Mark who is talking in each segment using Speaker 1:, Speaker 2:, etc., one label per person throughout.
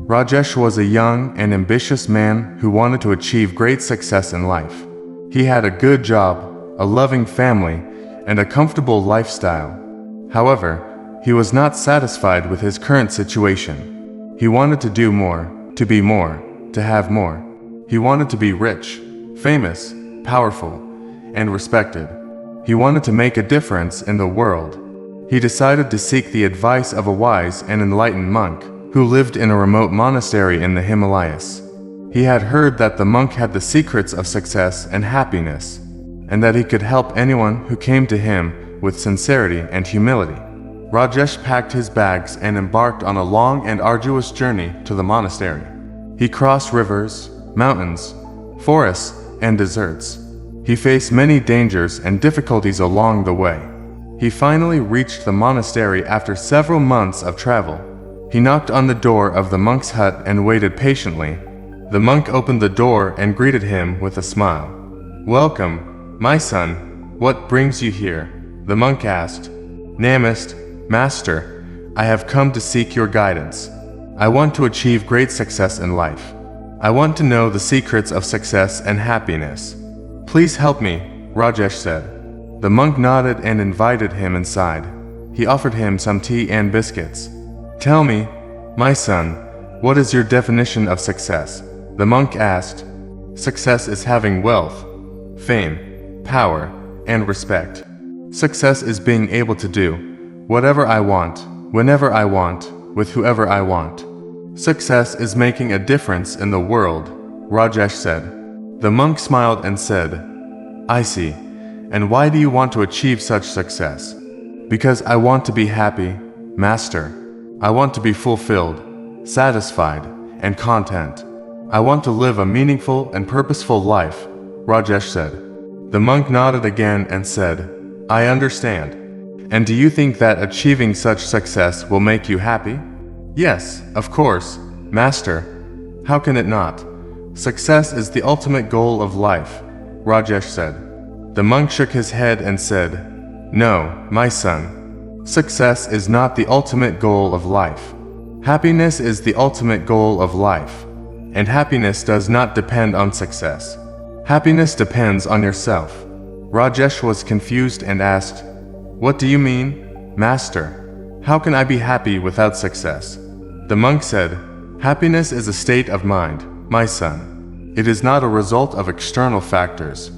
Speaker 1: Rajesh was a young and ambitious man who wanted to achieve great success in life. He had a good job, a loving family, and a comfortable lifestyle. However, he was not satisfied with his current situation. He wanted to do more, to be more, to have more. He wanted to be rich, famous, powerful, and respected. He wanted to make a difference in the world. He decided to seek the advice of a wise and enlightened monk who lived in a remote monastery in the Himalayas. He had heard that the monk had the secrets of success and happiness, and that he could help anyone who came to him with sincerity and humility. Rajesh packed his bags and embarked on a long and arduous journey to the monastery. He crossed rivers, mountains, forests, and deserts. He faced many dangers and difficulties along the way. He finally reached the monastery after several months of travel. He knocked on the door of the monk's hut and waited patiently. The monk opened the door and greeted him with a smile. "Welcome, my son. What brings you here?" the monk asked. "Namaste, Master. I have come to seek your guidance. I want to achieve great success in life. I want to know the secrets of success and happiness. Please help me," Rajesh said. The monk nodded and invited him inside. He offered him some tea and biscuits. "Tell me, my son, what is your definition of success?" the monk asked. "Success is having wealth, fame, power, and respect. Success is being able to do whatever I want, whenever I want, with whoever I want. Success is making a difference in the world," Rajesh said. The monk smiled and said, "I see. And why do you want to achieve such success?" "Because I want to be happy, Master. I want to be fulfilled, satisfied, and content. I want to live a meaningful and purposeful life," Rajesh said. The monk nodded again and said, "I understand. And do you think that achieving such success will make you happy?" "Yes, of course, Master. How can it not? Success is the ultimate goal of life," Rajesh said. The monk shook his head and said, "No, my son. Success is not the ultimate goal of life. Happiness is the ultimate goal of life. And happiness does not depend on success. Happiness depends on yourself." Rajesh was confused and asked, "What do you mean, Master? How can I be happy without success?" The monk said, "Happiness is a state of mind, my son. It is not a result of external factors.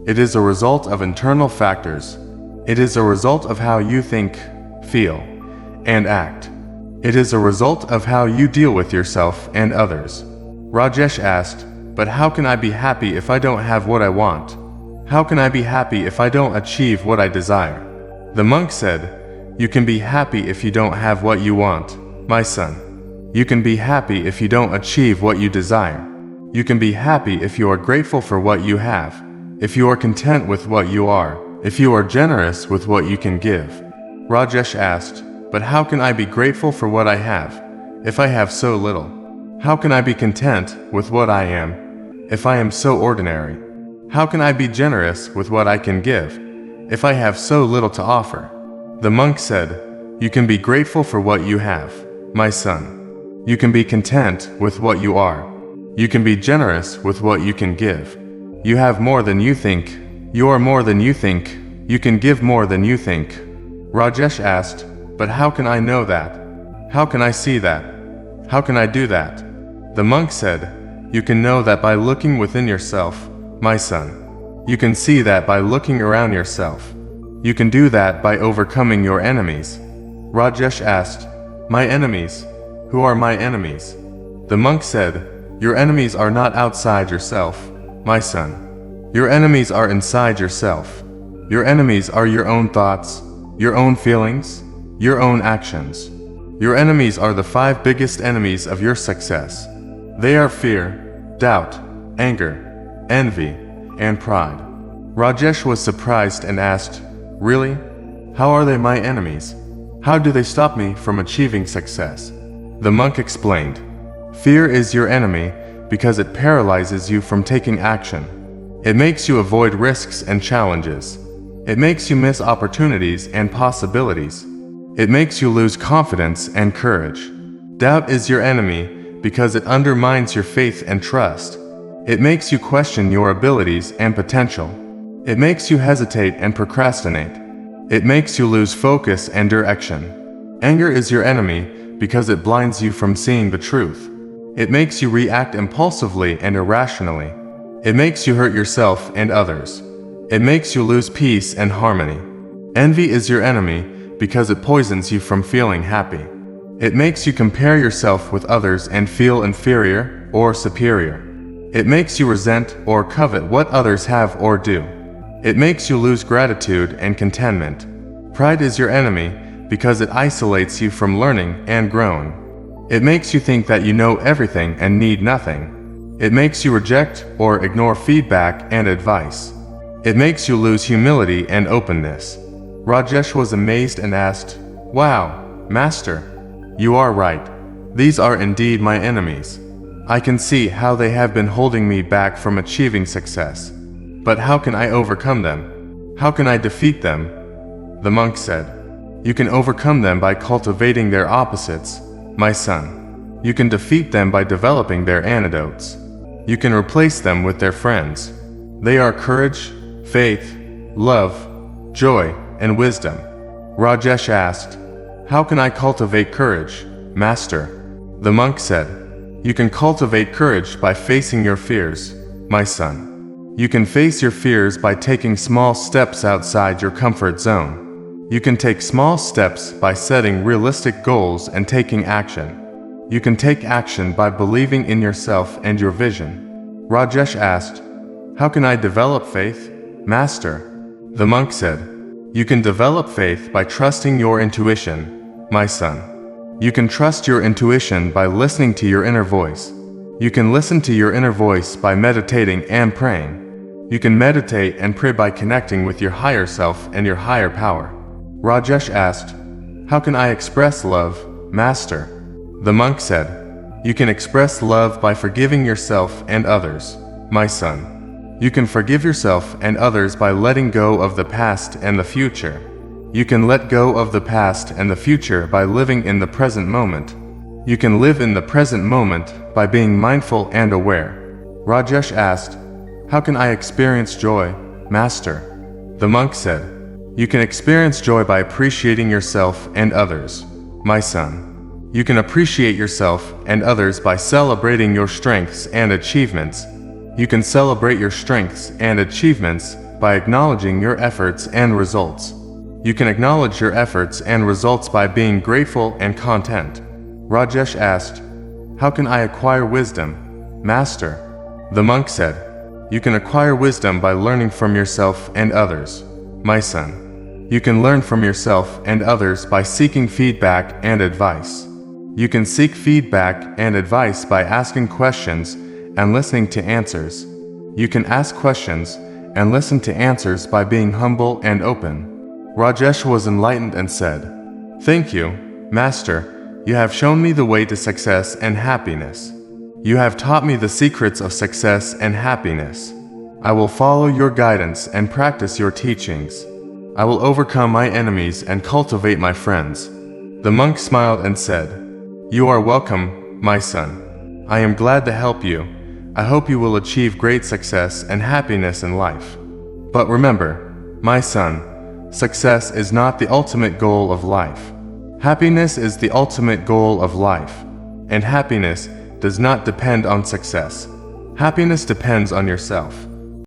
Speaker 1: It is a result of internal factors. It is a result of how you think, feel, and act. It is a result of how you deal with yourself and others." Rajesh asked, "But how can I be happy if I don't have what I want? How can I be happy if I don't achieve what I desire?" The monk said, "You can be happy if you don't have what you want, my son. You can be happy if you don't achieve what you desire. You can be happy if you are grateful for what you have, if you are content with what you are, if you are generous with what you can give." Rajesh asked, "But how can I be grateful for what I have, if I have so little? How can I be content with what I am, if I am so ordinary? How can I be generous with what I can give, if I have so little to offer?" The monk said, "You can be grateful for what you have, my son. You can be content with what you are. You can be generous with what you can give. You have more than you think. You are more than you think. You can give more than you think." Rajesh asked, "But how can I know that? How can I see that? How can I do that?" The monk said, "You can know that by looking within yourself, my son. You can see that by looking around yourself. You can do that by overcoming your enemies." Rajesh asked, "My enemies? Who are my enemies?" The monk said, "Your enemies are not outside yourself, my son. Your enemies are inside yourself. Your enemies are your own thoughts, your own feelings, your own actions. Your enemies are the 5 biggest enemies of your success. They are fear, doubt, anger, envy, and pride." Rajesh was surprised and asked, "Really? How are they my enemies? How do they stop me from achieving success?" The monk explained, "Fear is your enemy because it paralyzes you from taking action. It makes you avoid risks and challenges. It makes you miss opportunities and possibilities. It makes you lose confidence and courage. Doubt is your enemy because it undermines your faith and trust. It makes you question your abilities and potential. It makes you hesitate and procrastinate. It makes you lose focus and direction. Anger is your enemy because it blinds you from seeing the truth. It makes you react impulsively and irrationally. It makes you hurt yourself and others. It makes you lose peace and harmony. Envy is your enemy because it poisons you from feeling happy. It makes you compare yourself with others and feel inferior or superior. It makes you resent or covet what others have or do. It makes you lose gratitude and contentment. Pride is your enemy because it isolates you from learning and growing. It makes you think that you know everything and need nothing. It makes you reject or ignore feedback and advice. It makes you lose humility and openness. Rajesh was amazed and asked, "Wow, Master, you are right. These are indeed my enemies. I can see how they have been holding me back from achieving success. But how can I overcome them? How can I defeat them?" The monk said, "You can overcome them by cultivating their opposites, my son. You can defeat them by developing their antidotes. You can replace them with their friends. They are courage, faith, love, joy, and wisdom." Rajesh asked, "How can I cultivate courage, Master?" The monk said, "You can cultivate courage by facing your fears, my son. You can face your fears by taking small steps outside your comfort zone. You can take small steps by setting realistic goals and taking action. You can take action by believing in yourself and your vision." Rajesh asked, "How can I develop faith, Master?" The monk said, "You can develop faith by trusting your intuition, my son. You can trust your intuition by listening to your inner voice. You can listen to your inner voice by meditating and praying. You can meditate and pray by connecting with your higher self and your higher power." Rajesh asked, "How can I express love, Master?" The monk said, "You can express love by forgiving yourself and others, my son. You can forgive yourself and others by letting go of the past and the future. You can let go of the past and the future by living in the present moment. You can live in the present moment by being mindful and aware." Rajesh asked, "How can I experience joy, Master?" The monk said, "You can experience joy by appreciating yourself and others, my son. You can appreciate yourself and others by celebrating your strengths and achievements. You can celebrate your strengths and achievements by acknowledging your efforts and results. You can acknowledge your efforts and results by being grateful and content." Rajesh asked, "How can I acquire wisdom, Master?" The monk said, "You can acquire wisdom by learning from yourself and others, my son. You can learn from yourself and others by seeking feedback and advice. You can seek feedback and advice by asking questions and listening to answers. You can ask questions and listen to answers by being humble and open." Rajesh was enlightened and said, "Thank you, Master. You have shown me the way to success and happiness. You have taught me the secrets of success and happiness. I will follow your guidance and practice your teachings. I will overcome my enemies and cultivate my friends." The monk smiled and said, "You are welcome, my son. I am glad to help you. I hope you will achieve great success and happiness in life. But remember, my son, success is not the ultimate goal of life. Happiness is the ultimate goal of life. And happiness does not depend on success. Happiness depends on yourself.